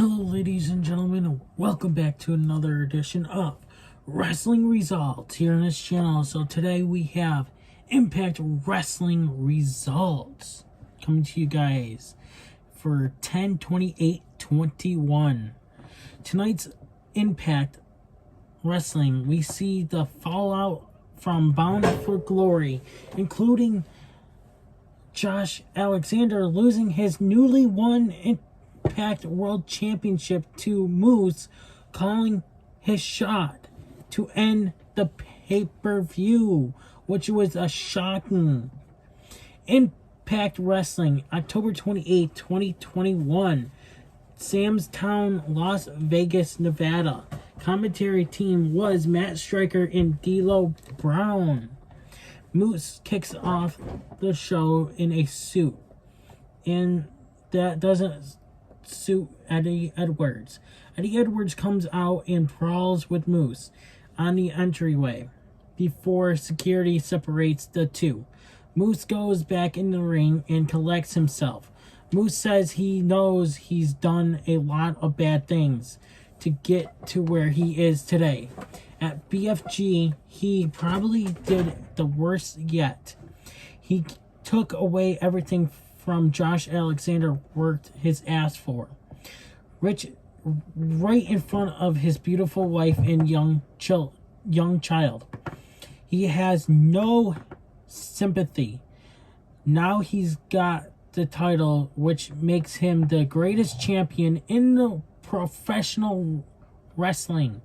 Hello, ladies and gentlemen, and welcome back to another edition of Wrestling Results here on this channel. So today we have Impact Wrestling Results coming to you guys for 10/28/21. Tonight's Impact Wrestling, we see the fallout from Bound for Glory, including Josh Alexander losing his newly won Impact World Championship to Moose, calling his shot to end the pay-per-view, which was a shocking. Impact Wrestling, October 28, 2021, Sam's Town, Las Vegas, Nevada. Commentary team was Matt Striker and D'Lo Brown. Moose kicks off the show in a suit, and that doesn't suit Eddie Edwards. Eddie Edwards comes out and brawls with Moose on the entryway before security separates the two. Moose goes back in the ring and collects himself. Moose says he knows he's done a lot of bad things to get to where he is today. At BFG, he probably did the worst yet. He took away everything from Josh Alexander worked his ass for. Rich, right in front of his beautiful wife and young child. He has no sympathy. Now he's got the title, which makes him the greatest champion in the professional wrestling.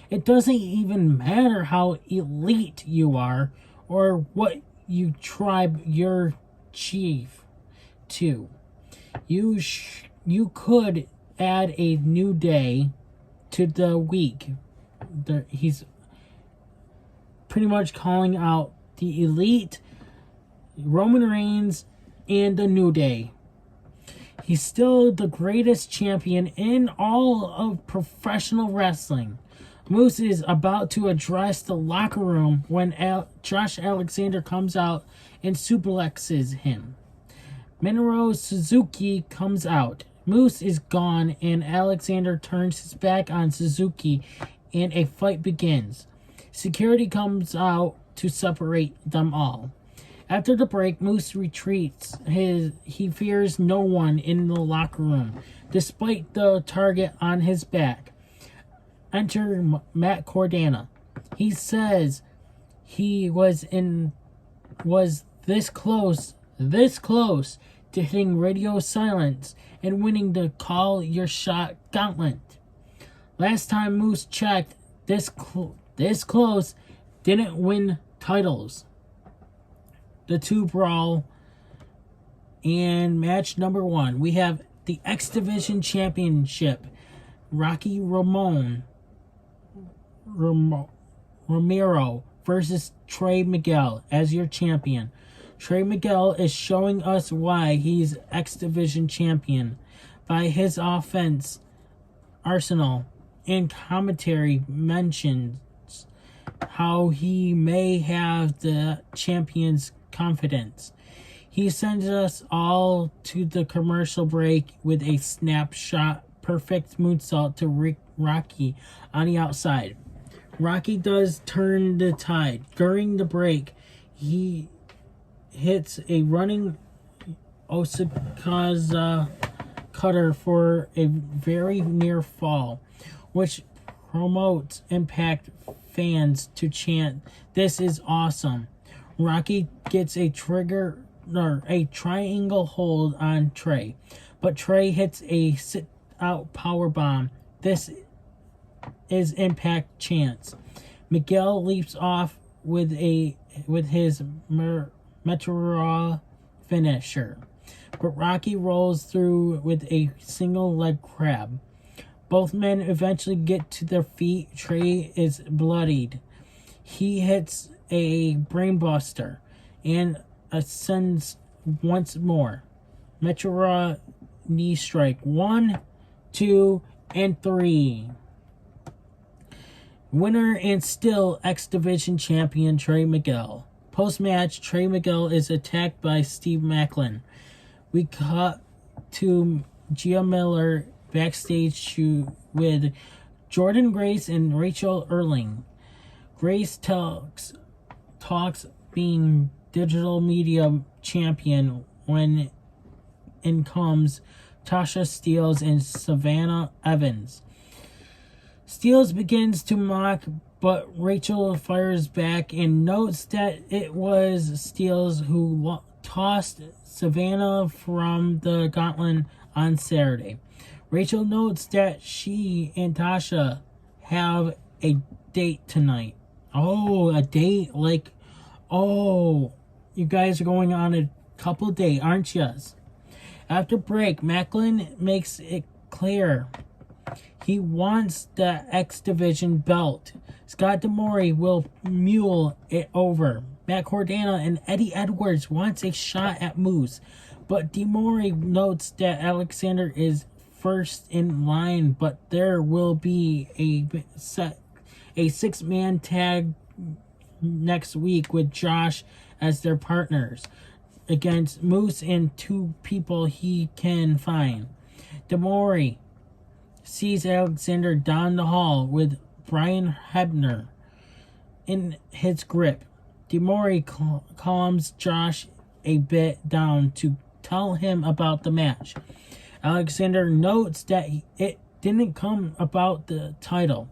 It doesn't even matter how elite you are or what you tribe your chief to. You could add a new day to the week. He's pretty much calling out the elite, Roman Reigns, and the New Day. He's still the greatest champion in all of professional wrestling. Moose is about to address the locker room when Josh Alexander comes out and suplexes him. Minoru Suzuki comes out. Moose is gone and Alexander turns his back on Suzuki and a fight begins. Security comes out to separate them all. After the break, Moose retreats. He fears no one in the locker room, despite the target on his back. Enter Matt Cardona. He says he was this close to hitting radio silence and winning the Call Your Shot gauntlet. Last time Moose checked, this close didn't win titles. The two brawl, and match number 1, we have the X Division Championship. Rocky Romero versus Trey Miguel as your champion. Trey Miguel is showing us why he's X Division champion by his offense arsenal, and commentary mentions how he may have the champion's confidence. He sends us all to the commercial break with a snapshot perfect moonsault to Rocky on the outside. Rocky does turn the tide. During the break, he hits a running Osaka's cutter for a very near fall, which promotes Impact fans to chant, "This is awesome." Rocky gets a triangle hold on Trey, but Trey hits a sit-out powerbomb. This is Impact chants. Miguel leaps off with his Meteora finisher, but Rocky rolls through with a single leg crab. Both men eventually get to their feet. Trey is bloodied. He hits a brainbuster and ascends once more. Meteora knee strike. 1, 2, and 3. Winner and still X Division champion Trey Miguel. Post-match, Trey Miguel is attacked by Steve Macklin. We cut to Gia Miller backstage with Jordan Grace and Rachel Erling. Grace talks being digital media champion when in comes Tasha Steelz and Savannah Evans. Steelz begins to mock, but Rachel fires back and notes that it was Steelz who tossed Savannah from the gauntlet on Saturday. Rachel notes that she and Tasha have a date tonight. Oh, a date? You guys are going on a couple date, aren't you? After break, Macklin makes it clear he wants the X Division belt. Scott D'Amore will mule it over. Matt Cardona and Eddie Edwards wants a shot at Moose, but D'Amore notes that Alexander is first in line, but there will be a six-man tag next week with Josh as their partners against Moose and two people he can find. D'Amore sees Alexander down the hall with Brian Hebner in his grip. D'Amore calms Josh a bit down to tell him about the match. Alexander notes that it didn't come about the title,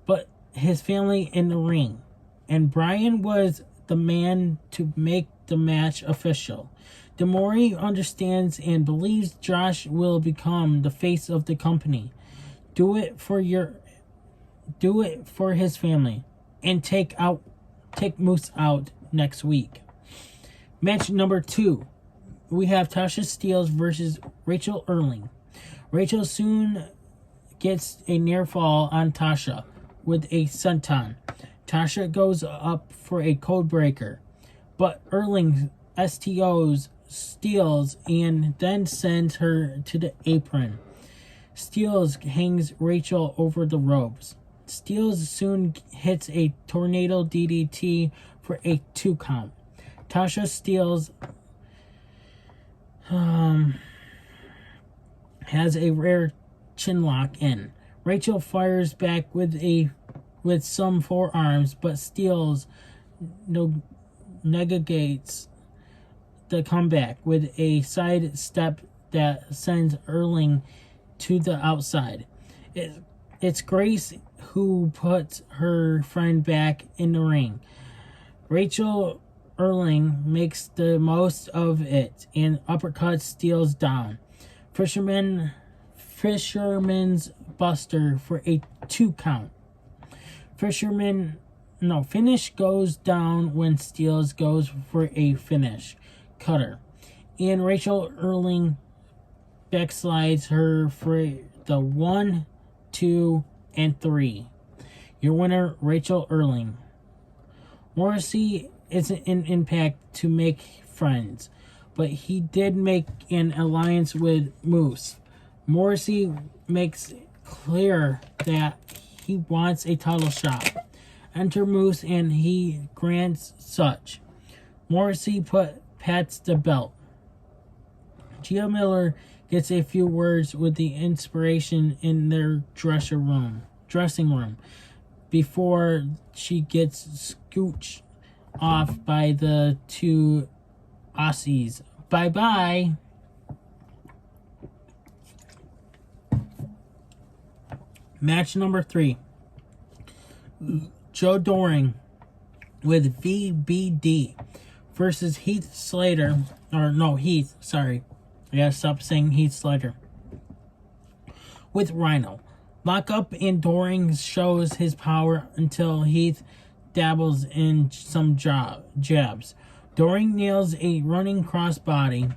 but his family in the ring, and Brian was the man to make the match official. D'Amore understands and believes Josh will become the face of the company. Do it for his family, and take Moose out next week. Match number 2. We have Tasha Steelz versus Rachel Erling. Rachel soon gets a near fall on Tasha with a senton. Tasha goes up for a code breaker, but Erling STOs Steelz and then sends her to the apron. Steelz hangs Rachel over the ropes. Steelz soon hits a tornado DDT for a 2 count. Tasha Steelz has a rare chinlock in. Rachel fires back with some forearms, but Steelz negates the comeback with a side step that sends Erling to the outside. It's Grace who puts her friend back in the ring. Rachel Erling makes the most of it and uppercuts Steelz down. Fisherman's Buster for a 2 count. Finish goes down when Steelz goes for a finish cutter, and Rachel Erling backslides her for the 1, 2, and 3. Your winner, Rachel Erling. Morrissey isn't in Impact to make friends, but he did make an alliance with Moose. Morrissey makes it clear that he wants a title shot. Enter Moose and he grants such. Morrissey pats the belt. Gia Miller gets a few words with the inspiration in their dressing room before she gets scooched off by the 2 Aussies. Bye-bye. Match number 3. Joe Doring with VBD versus Heath Slater. I gotta stop saying Heath Slater. With Rhino. Lock up and Doring shows his power until Heath dabbles in some jabs. Doring nails a running crossbody.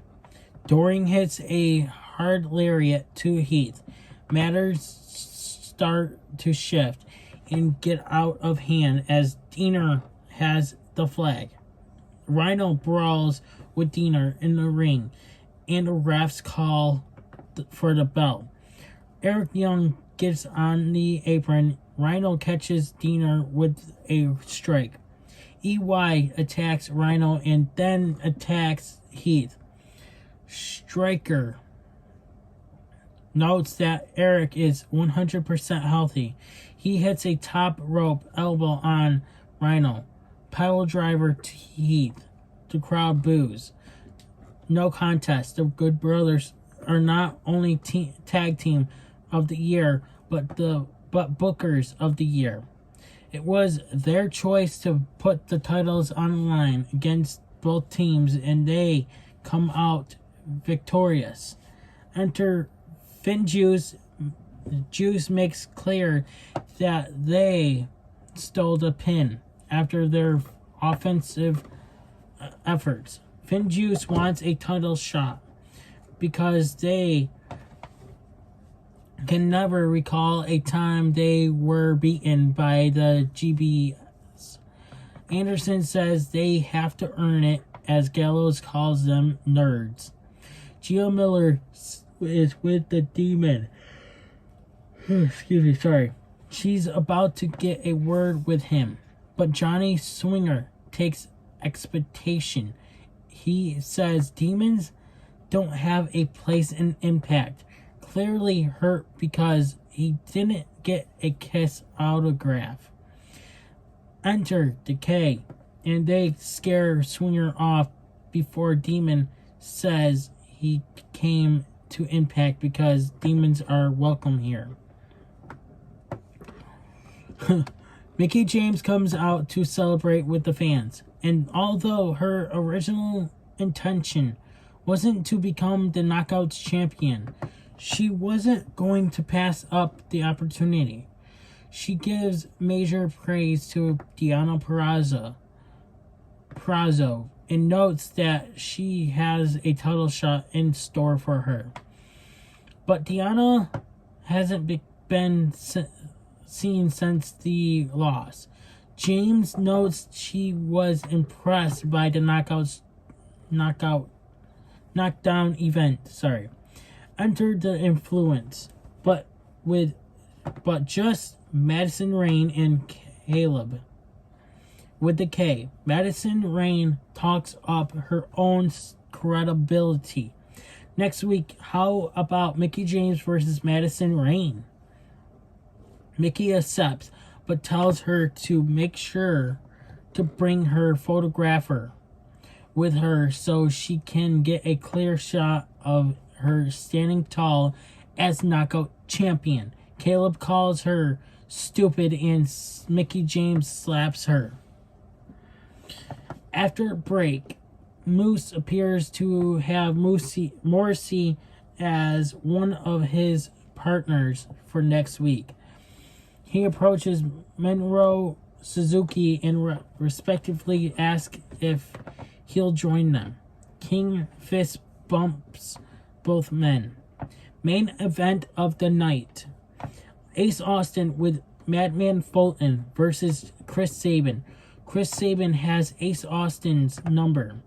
Doring hits a hard lariat to Heath. Matters start to shift and get out of hand as Diener has the flag. Rhino brawls with Diener in the ring, and the refs call for the bell. Eric Young gets on the apron. Rhino catches Diener with a strike. EY attacks Rhino and then attacks Heath. Striker notes that Eric is 100% healthy. He hits a top rope elbow on Rhino. Pile driver to Heath. The crowd boos. No contest. The Good Brothers are not only tag team of the year, but bookers of the year. It was their choice to put the titles on the line against both teams, and they come out victorious. Enter Finn Juice. Juice makes clear that they stole the pin after their offensive efforts. Finn Juice wants a title shot because they can never recall a time they were beaten by the GBs. Anderson says they have to earn it, as Gallows calls them nerds. Gio Miller is with the Demon. Excuse me, sorry. She's about to get a word with him, but Johnny Swinger takes expectation. He says demons don't have a place in Impact. Clearly hurt because he didn't get a Kiss autograph. Enter Decay, and they scare Swinger off before Demon says he came to Impact because demons are welcome here. Mickie James comes out to celebrate with the fans, and although her original intention wasn't to become the Knockouts champion, she wasn't going to pass up the opportunity. She gives major praise to Deonna Purrazzo and notes that she has a title shot in store for her. But Deonna hasn't been seen since the loss. James notes she was impressed by the knockdown event. Entered the Influence, but just Madison Rayne and Caleb with the K. Madison Rayne talks up her own credibility. Next week, how about Mickie James versus Madison Rayne? Mickie accepts, but tells her to make sure to bring her photographer with her so she can get a clear shot of her standing tall as knockout champion. Caleb calls her stupid and Mickie James slaps her. After break, Moose appears to have Morrissey as one of his partners for next week. He approaches Minoru Suzuki and respectively asks if he'll join them. King Fist bumps both men. Main event of the night. Ace Austin with Madman Fulton versus Chris Sabin. Chris Sabin has Ace Austin's number.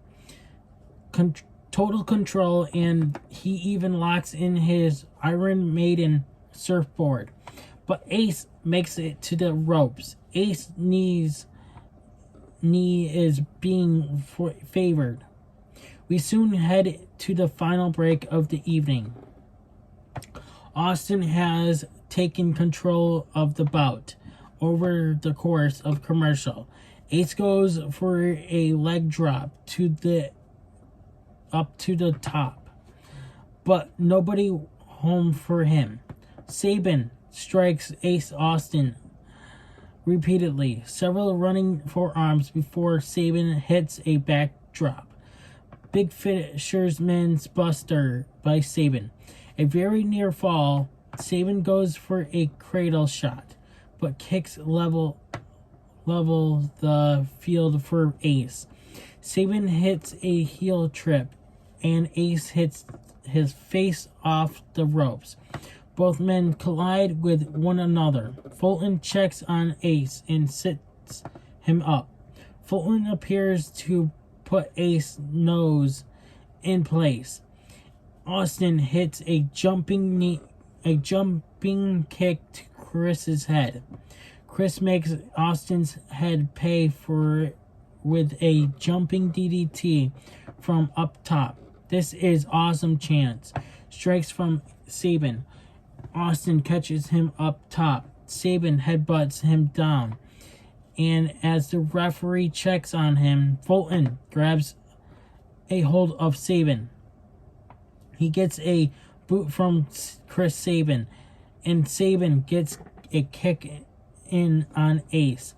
Total control, and he even locks in his Iron Maiden surfboard. But Ace makes it to the ropes. Ace's knee is being favored. We soon head to the final break of the evening. Austin has taken control of the bout over the course of commercial. Ace goes for a leg drop up to the top, but nobody home for him. Sabin strikes Ace Austin repeatedly, several running forearms before Sabin hits a backdrop. Big Fisherman's Buster by Sabin. A very near fall. Sabin goes for a cradle shot, but kicks level the field for Ace. Sabin hits a heel trip, and Ace hits his face off the ropes. Both men collide with one another. Fulton checks on Ace and sits him up. Fulton appears to put Ace's nose in place. Austin hits a jumping kick to Chris's head. Chris makes Austin's head pay for it with a jumping DDT from up top. This is awesome chance. strikes from Sabin. Austin catches him up top. Sabin headbutts him down. And as the referee checks on him, Fulton grabs a hold of Sabin. He gets a boot from Chris Sabin. And Sabin gets a kick in on Ace.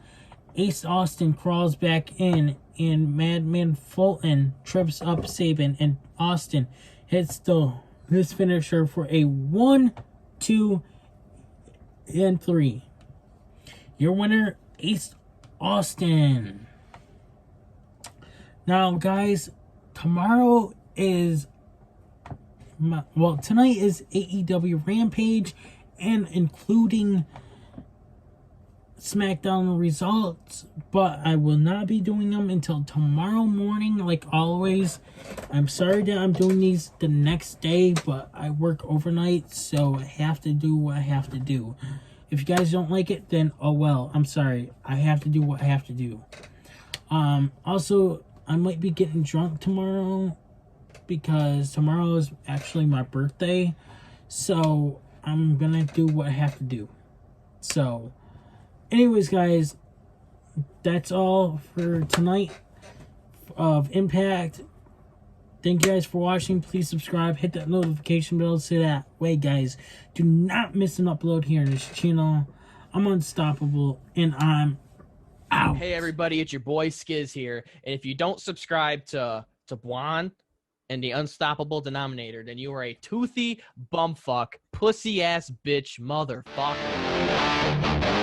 Ace Austin crawls back in, and Madman Fulton trips up Sabin, and Austin hits his finisher for a 1, 2, and 3. Your winner, Ace Austin. Now, guys, tonight is AEW Rampage, and including SmackDown results, but I will not be doing them until tomorrow morning, like always. I'm sorry that I'm doing these the next day, but I work overnight, so I have to do what I have to do. If you guys don't like it, then oh well. I'm sorry. I have to do what I have to do. Also, I might be getting drunk tomorrow because tomorrow is actually my birthday, so I'm gonna do what I have to do. So anyways, guys, that's all for tonight of Impact. Thank you guys for watching. Please subscribe, hit that notification bell so that way, guys, do not miss an upload here on this channel. I'm unstoppable, and I'm out. Hey, everybody, it's your boy Skiz here. And if you don't subscribe to Blonde and the Unstoppable Denominator, then you are a toothy bumfuck, pussy-ass bitch motherfucker.